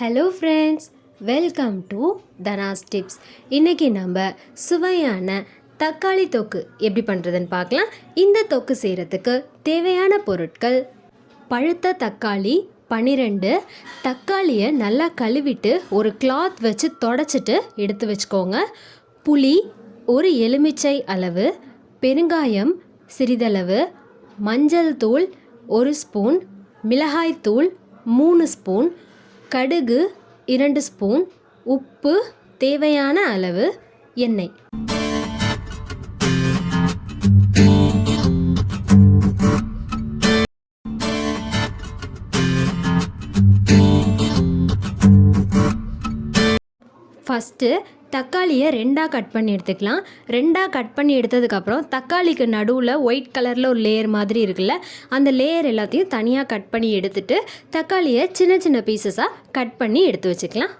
Hello friends, welcome to Dhana's tips. இன்றைக்கி நம்ம சுவையான தக்காளி தொக்கு எப்படி பண்ணுறதுன்னு பார்க்கலாம். இந்த தொக்கு செய்கிறதுக்கு தேவையான பொருட்கள்: பழுத்த தக்காளி 12, தக்காளியை நல்லா கழுவிட்டு ஒரு கிளாத் வச்சு தொடச்சிட்டு எடுத்து வச்சுக்கோங்க. புளி ஒரு எலுமிச்சை அளவு, பெருங்காயம் சிறிதளவு, மஞ்சள் தூள் 1 ஸ்பூன், மிளகாய் தூள் 3 ஸ்பூன், கடுகு 2 ஸ்பூன், உப்பு தேவையான அளவு, எண்ணெய். ஃபஸ்ட்டு தக்காளியை 2ஆக கட் பண்ணி எடுத்துக்கலாம். 2ஆக கட் பண்ணி எடுத்ததுக்கப்புறம் தக்காளிக்கு நடுவில் ஒயிட் கலரில் ஒரு லேயர் மாதிரி இருக்குல்ல, அந்த லேயர் எல்லாத்தையும் தனியாக கட் பண்ணி எடுத்துட்டு தக்காளியை சின்ன சின்ன பீசஸாக கட் பண்ணி எடுத்து வச்சுக்கலாம்.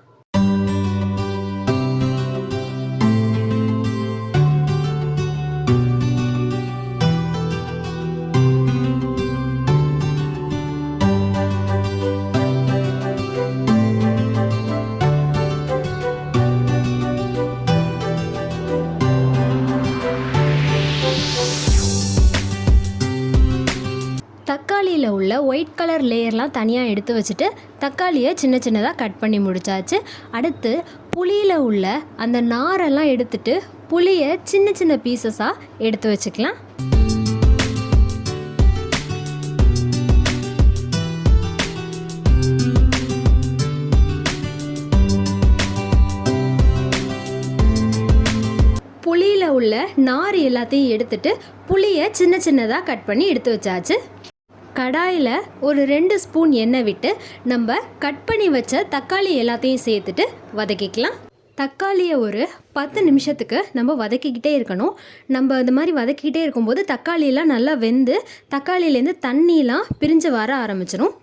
தக்காளியில் உள்ள ஒயிட் கலர் லேயர்லாம் தனியாக எடுத்து வச்சுட்டு தக்காளியை சின்ன சின்னதாக கட் பண்ணி முடிச்சாச்சு. அடுத்து புளியில் உள்ள அந்த நாரெல்லாம் எடுத்துட்டு புளியை சின்ன சின்ன பீசஸாக எடுத்து வச்சுக்கலாம். புளியில் உள்ள நார் எல்லாத்தையும் எடுத்துட்டு புளியை சின்ன சின்னதாக கட் பண்ணி எடுத்து வச்சாச்சு. கடாயில் ஒரு 2 ஸ்பூன் எண்ணெய் விட்டு நம்ம கட் பண்ணி வச்ச தக்காளி எல்லாத்தையும் சேர்த்துட்டு வதக்கிக்கலாம். தக்காளியை ஒரு 10 நிமிஷத்துக்கு நம்ம வதக்கிக்கிட்டே இருக்கணும். நம்ம இந்த மாதிரி வதக்கிக்கிட்டே இருக்கும்போது தக்காளியெல்லாம் நல்லா வெந்து தக்காளியிலேருந்து தண்ணியெலாம் பிரிஞ்சு வர ஆரம்பிச்சிடும்.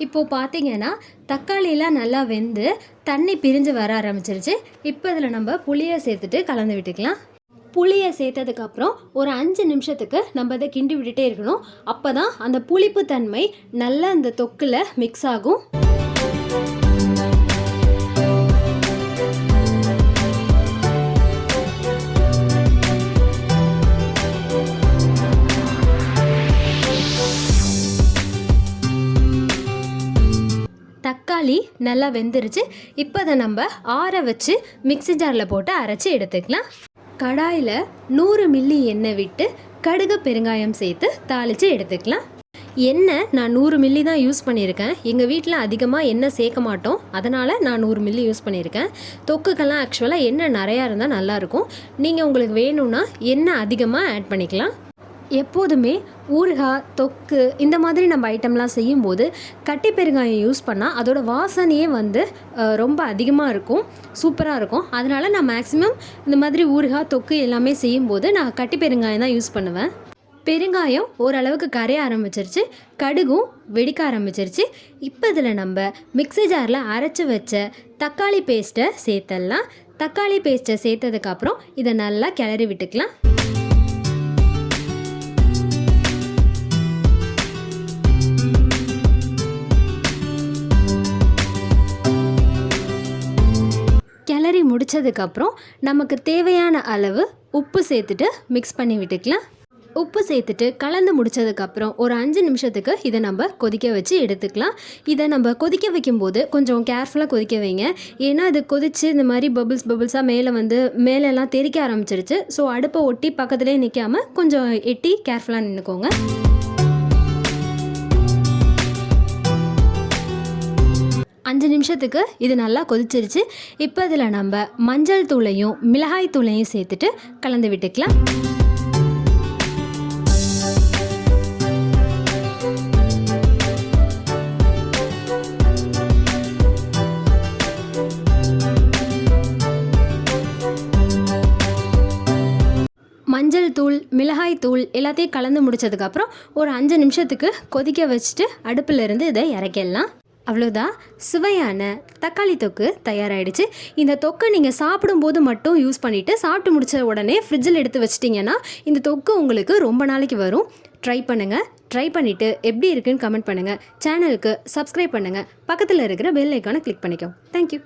இப்போது பார்த்தீங்கன்னா தக்காளியெலாம் நல்லா வெந்து தண்ணி பிரிஞ்சு வர ஆரம்பிச்சிருச்சு. இப்போ இதில் நம்ம புளியை சேர்த்துட்டு கலந்து விட்டுக்கலாம். புளியை சேர்த்ததுக்கப்புறம் ஒரு 5 நிமிஷத்துக்கு நம்ம அதை கிண்டி விட்டுட்டே இருக்கணும். அப்போ தான் அந்த புளிப்பு தன்மை நல்லா அந்த தொக்கில் மிக்ஸ் ஆகும். தக்காளி நல்லா வெந்துருச்சு. இப்போ அதை நம்ம ஆற வச்சு மிக்ஸி ஜாரில் போட்டு அரைச்சி எடுத்துக்கலாம். கடாயில் 100 மில்லி எண்ணெய் விட்டு கடுகு பெருங்காயம் சேர்த்து தாளித்து எடுத்துக்கலாம். எண்ணெய் நான் 100 மில்லி தான் யூஸ் பண்ணியிருக்கேன். எங்கள் வீட்டில் அதிகமாக எண்ணெய் சேர்க்க மாட்டோம், அதனால் நான் 100 மில்லி யூஸ் பண்ணியிருக்கேன். தொக்குக்கெல்லாம் ஆக்சுவலாக எண்ணெய் நிறையா இருந்தால் நல்லாயிருக்கும். நீங்கள் உங்களுக்கு வேணும்னா எண்ணெய் அதிகமாக ஆட் பண்ணிக்கலாம். எப்போதுமே ஊறுகாய், தொக்கு இந்த மாதிரி நம்ம ஐட்டம்லாம் செய்யும்போது கட்டி பெருங்காயம் யூஸ் பண்ணால் அதோட வாசனையே ரொம்ப அதிகமாக இருக்கும், சூப்பராக இருக்கும். அதனால் நான் மேக்ஸிமம் இந்த மாதிரி ஊறுகாய், தொக்கு எல்லாமே செய்யும்போது நான் கட்டி பெருங்காயம் தான் யூஸ் பண்ணுவேன். பெருங்காயம் ஓரளவுக்கு கரைய ஆரம்பிச்சிருச்சு, கடுகும் வெடிக்க ஆரம்பிச்சிருச்சு. இப்போ இதில் நம்ம மிக்ஸி ஜாரில் அரைச்சி வச்ச தக்காளி பேஸ்ட்டை சேர்த்துடலாம். தக்காளி பேஸ்ட்டை சேர்த்ததுக்கப்புறம் இதை நல்லா கிளறி விட்டுக்கலாம். கிளறி முடித்ததுக்கப்புறம் நமக்கு தேவையான அளவு உப்பு சேர்த்துட்டு மிக்ஸ் பண்ணி விட்டுக்கலாம். உப்பு சேர்த்துட்டு கலந்து முடித்ததுக்கப்புறம் ஒரு 5 நிமிஷத்துக்கு இதை நம்ம கொதிக்க வச்சு எடுத்துக்கலாம். இதை நம்ம கொதிக்க வைக்கும்போது கொஞ்சம் கேர்ஃபுல்லாக கொதிக்க வைங்க. ஏன்னா அது கொதித்து இந்த மாதிரி பபுள்ஸாக மேலெல்லாம் தெறிக்க ஆரம்பிச்சிருச்சு. ஸோ அடுப்பை ஒட்டி பக்கத்துலேயே நிற்காமல் கொஞ்சம் எட்டி கேர்ஃபுல்லாக நின்றுக்கோங்க. 5 நிமிஷத்துக்கு இது நல்லா கொதிச்சிருச்சு. இப்போ இதில் நம்ம மஞ்சள் தூளையும் மிளகாய் தூளையும் சேர்த்துட்டு கலந்து விட்டுக்கலாம். மிளகாய் தூள் எல்லாத்தையும் கலந்து முடிச்சதுக்கப்புறம் ஒரு 5 நிமிஷத்துக்கு கொதிக்க வச்சுட்டு அடுப்பில் இருந்து இதை இறக்கிடலாம். அவ்வளோதான், சுவையான தக்காளி தொக்கு தயாராகிடுச்சு. இந்த தொக்கை நீங்கள் சாப்பிடும்போது மட்டும் யூஸ் பண்ணிவிட்டு சாப்பிட்டு முடிச்ச உடனே ஃப்ரிட்ஜில் எடுத்து வச்சிட்டிங்கன்னா இந்த தொக்கு உங்களுக்கு ரொம்ப நாளைக்கு வரும். ட்ரை பண்ணுங்கள். ட்ரை பண்ணிவிட்டு எப்படி இருக்குன்னு கமெண்ட் பண்ணுங்கள். சேனலுக்கு சப்ஸ்கிரைப் பண்ணுங்கள். பக்கத்தில் இருக்கிற பெல் ஐக்கானை கிளிக் பண்ணிக்கோ. தேங்க்யூ.